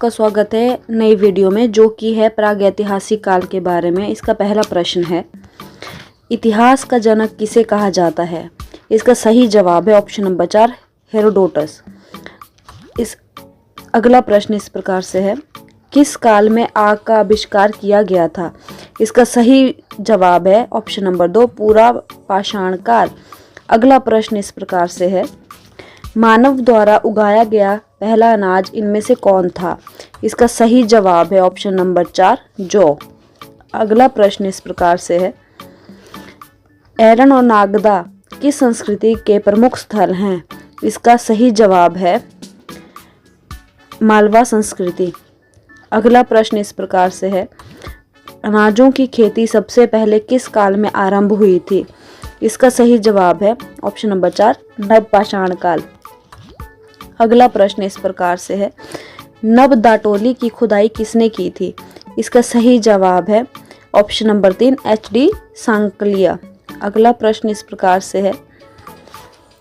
आपका स्वागत है नई वीडियो में, जो कि है प्रागैतिहासिक काल के बारे में। इसका पहला प्रश्न है, इतिहास का जनक किसे कहा जाता है? इसका सही जवाब है ऑप्शन नंबर 4, हेरोडोटस। अगला प्रश्न इस प्रकार से है, किस काल में आग का आविष्कार किया गया था? इसका सही जवाब है ऑप्शन नंबर 2, पूरा पाषाण काल। अगला प्रश्न इस प्रकार से है, मानव द्वारा उगाया गया पहला अनाज इनमें से कौन था? इसका सही जवाब है ऑप्शन नंबर 4, जौ। अगला प्रश्न इस प्रकार से है, एरन और नागदा किस संस्कृति के प्रमुख स्थल हैं? इसका सही जवाब है मालवा संस्कृति। अगला प्रश्न इस प्रकार से है, अनाजों की खेती सबसे पहले किस काल में आरंभ हुई थी? इसका सही जवाब है ऑप्शन नंबर 4, नवपाषाण काल। अगला प्रश्न इस प्रकार से है, नवदाटोली की खुदाई किसने की थी? इसका सही जवाब है ऑप्शन नंबर 3, एच.डी. सांकलिया। अगला प्रश्न इस प्रकार से है,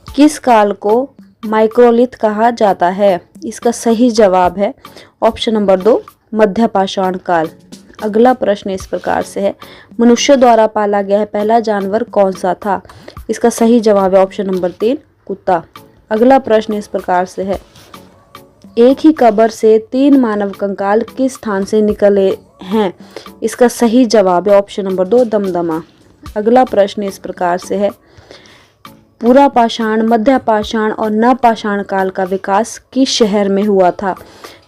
किस काल को माइक्रोलिथ कहा जाता है? इसका सही जवाब है ऑप्शन नंबर 2, मध्यपाषाण काल। अगला प्रश्न इस प्रकार से है, मनुष्य द्वारा पाला गया पहला जानवर कौन सा था? इसका सही जवाब है ऑप्शन नंबर 3, कुत्ता। अगला प्रश्न इस प्रकार से है, एक ही कब्र से 3 मानव कंकाल किस स्थान से निकले हैं? इसका सही जवाब है ऑप्शन नंबर 2, दमदमा। अगला प्रश्न इस प्रकार से है, पूरा पाषाण, मध्य पाषाण और नवपाषाण काल का विकास किस शहर में हुआ था?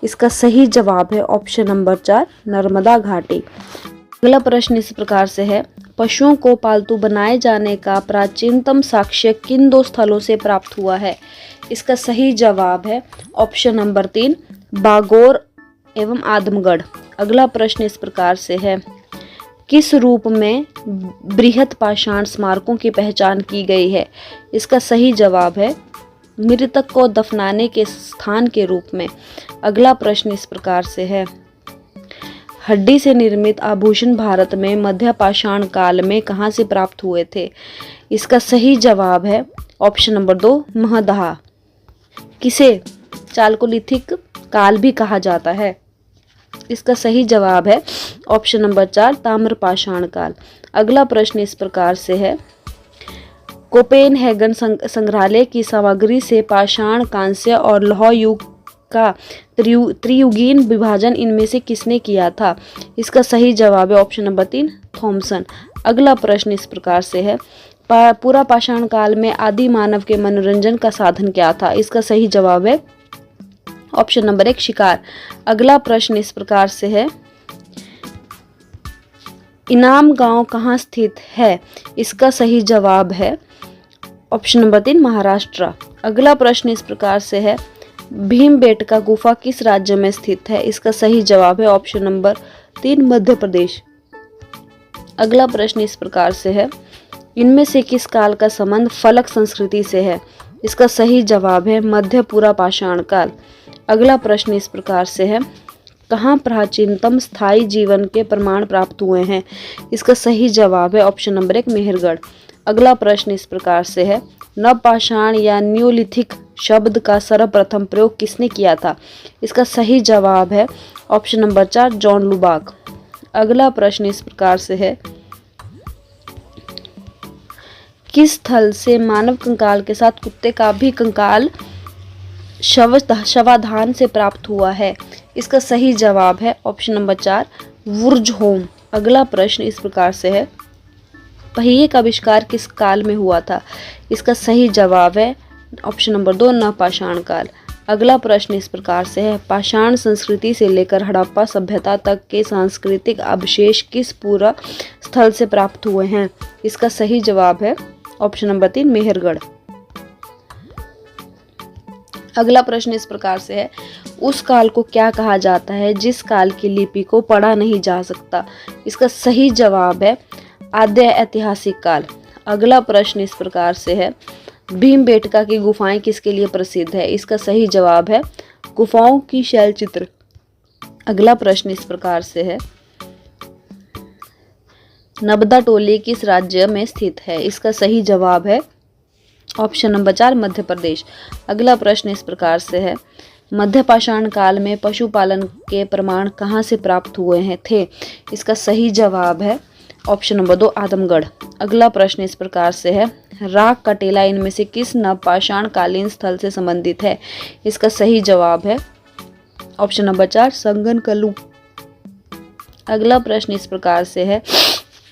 इसका सही जवाब है ऑप्शन नंबर 4, नर्मदा घाटी। अगला प्रश्न इस प्रकार से है, पशुओं को पालतू बनाए जाने का प्राचीनतम साक्ष्य किन 2 स्थलों से प्राप्त हुआ है? इसका सही जवाब है ऑप्शन नंबर 3, बागोर एवं आदमगढ़। अगला प्रश्न इस प्रकार से है, किस रूप में बृहत पाषाण स्मारकों की पहचान की गई है? इसका सही जवाब है मृतक को दफनाने के स्थान के रूप में। अगला प्रश्न इस प्रकार से है, हड्डी से निर्मित आभूषण भारत में मध्य पाषाण काल में कहाँ से प्राप्त हुए थे? इसका सही जवाब है ऑप्शन नंबर 2, महदहा। किसे चालकोलिथिक काल भी कहा जाता है? इसका सही जवाब है ऑप्शन नंबर 4, ताम्रपाषाण काल। अगला प्रश्न इस प्रकार से है, कोपेनहेगन संग्रहालय की सामग्री से पाषाण, कांस्य और लौह युग का त्रियुगीन विभाजन इनमें से किसने किया था? इसका सही जवाब है ऑप्शन नंबर 3, थॉमसन। अगला प्रश्न इस प्रकार से है, पूरा पाषाण काल में आदि मानव के मनोरंजन का साधन क्या था? इसका सही जवाब है ऑप्शन नंबर 1, शिकार। अगला प्रश्न इस प्रकार से है, इनाम गांव कहाँ स्थित है? इसका सही जवाब है ऑप्शन नंबर 3, महाराष्ट्र। अगला प्रश्न इस प्रकार से है, भीमबेटका गुफा किस राज्य में स्थित है? इसका सही जवाब है ऑप्शन नंबर 3, मध्य प्रदेश। अगला प्रश्न इस प्रकार से है, इनमें से किस काल का संबंध फलक संस्कृति से है? इसका सही जवाब है मध्य पूरा पाषाण काल। अगला प्रश्न इस प्रकार से है, कहाँ प्राचीनतम स्थायी जीवन के प्रमाण प्राप्त हुए हैं? इसका सही जवाब है ऑप्शन नंबर 1, मेहरगढ़। अगला प्रश्न इस प्रकार से है, नवपाषाण या न्यूलिथिक शब्द का सर्वप्रथम प्रयोग किसने किया था? इसका सही जवाब है ऑप्शन नंबर 4, जॉन लुबाक। अगला प्रश्न इस प्रकार से है, किस स्थल से मानव कंकाल के साथ कुत्ते का भी कंकाल शवाधान से प्राप्त हुआ है? इसका सही जवाब है ऑप्शन नंबर 4, वुर्जहोम। अगला प्रश्न इस प्रकार से है, पहिए का आविष्कार किस काल में हुआ था? इसका सही जवाब है ऑप्शन नंबर 2, नवपाषाण काल। अगला प्रश्न इस प्रकार से है, पाषाण संस्कृति से लेकर हड़प्पा सभ्यता तक के सांस्कृतिक अवशेष किस पूरा स्थल से प्राप्त हुए हैं? इसका सही जवाब है ऑप्शन नंबर 3, मेहरगढ़। अगला प्रश्न इस प्रकार से है, उस काल को क्या कहा जाता है जिस काल की लिपि को पढ़ा नहीं जा सकता? इसका सही जवाब है आद्य ऐतिहासिक काल। अगला प्रश्न इस प्रकार से है, भीमबेटका की गुफाएं किसके लिए प्रसिद्ध है? इसका सही जवाब है गुफाओं की शैल चित्र। अगला प्रश्न इस प्रकार से है, नबदा-टोली किस राज्य में स्थित है? इसका सही जवाब है ऑप्शन नंबर 4, मध्य प्रदेश। अगला प्रश्न इस प्रकार से है, मध्यपाषाण काल में पशुपालन के प्रमाण कहाँ से प्राप्त हुए थे? इसका सही जवाब है ऑप्शन नंबर 2 आदमगढ़। अगला प्रश्न इस प्रकार से है, राग का टेला इनमें से किस नवपाषाण कालीन स्थल से संबंधित है? इसका सही जवाब है ऑप्शन नंबर 4 संगनकल्लू। अगला प्रश्न इस प्रकार से है,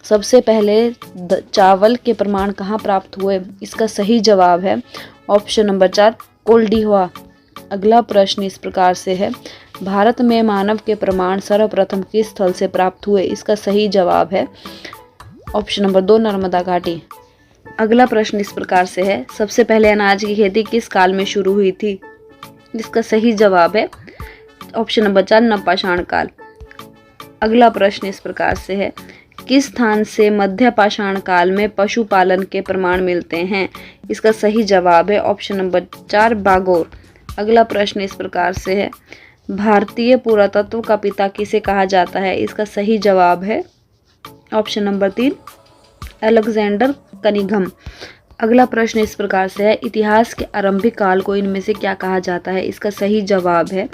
सबसे पहले चावल के प्रमाण कहाँ प्राप्त हुए? इसका सही जवाब है ऑप्शन नंबर 4 कोल्डिहवा। अगला प्रश्न इस प्रकार से है, भारत में मानव के प्रमाण सर्वप्रथम किस स्थल से प्राप्त हुए? इसका सही जवाब है ऑप्शन नंबर 2 नर्मदा घाटी। अगला प्रश्न इस प्रकार से है, सबसे पहले अनाज की खेती किस काल में शुरू हुई थी? इसका सही जवाब है ऑप्शन नंबर 4 नवपाषाण काल। अगला प्रश्न इस प्रकार से है, किस स्थान से मध्यपाषाण काल में पशुपालन के प्रमाण मिलते हैं? इसका सही जवाब है ऑप्शन नंबर 4 बागोर। अगला प्रश्न इस प्रकार से है, भारतीय पुरातत्व का पिता किसे कहा जाता है? इसका सही जवाब है ऑप्शन नंबर 3 अलेक्जेंडर कनिंघम। अगला प्रश्न इस प्रकार से है, इतिहास के आरंभिक काल को इनमें से क्या कहा जाता है? इसका सही जवाब है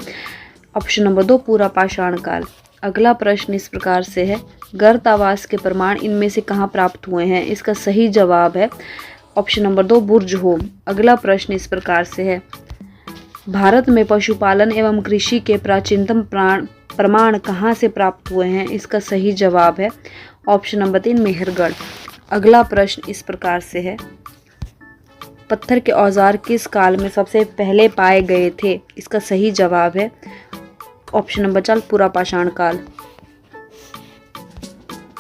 ऑप्शन नंबर 2 पुरापाषाण काल। अगला प्रश्न इस प्रकार से है, गर्त आवास के प्रमाण इनमें से कहाँ प्राप्त हुए हैं? इसका सही जवाब है ऑप्शन नंबर 2 बुर्ज हो। अगला प्रश्न इस प्रकार से है, भारत में पशुपालन एवं कृषि के प्राचीनतम प्रमाण कहाँ से प्राप्त हुए हैं? इसका सही जवाब है ऑप्शन नंबर 3 मेहरगढ़। अगला प्रश्न इस प्रकार से है, पत्थर के औजार किस काल में सबसे पहले पाए गए थे? इसका सही जवाब है ऑप्शन नंबर 4 पुरापाषाण काल।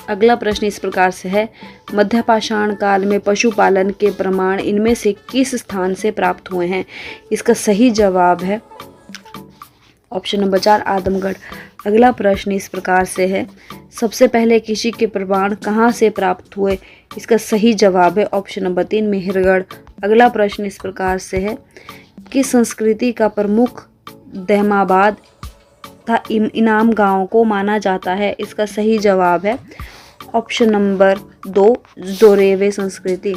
अगला प्रश्न इस प्रकार से है, मध्यपाषाण काल में पशुपालन के प्रमाण इनमें से किस स्थान से प्राप्त हुए हैं? इसका सही जवाब है ऑप्शन नंबर 4 आदमगढ़। अगला प्रश्न इस प्रकार से है, सबसे पहले कृषि के प्रमाण कहाँ से प्राप्त हुए? इसका सही जवाब है ऑप्शन नंबर 3 मेहरगढ़। अगला प्रश्न इस प्रकार से है, किस संस्कृति का प्रमुख दहमाबाद तथा इनाम गांव को माना जाता है? इसका सही जवाब है ऑप्शन नंबर 2 जोरेवे संस्कृति।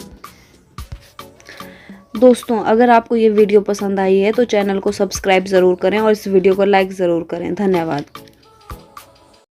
दोस्तों, अगर आपको ये वीडियो पसंद आई है तो चैनल को सब्सक्राइब ज़रूर करें और इस वीडियो को लाइक ज़रूर करें। धन्यवाद।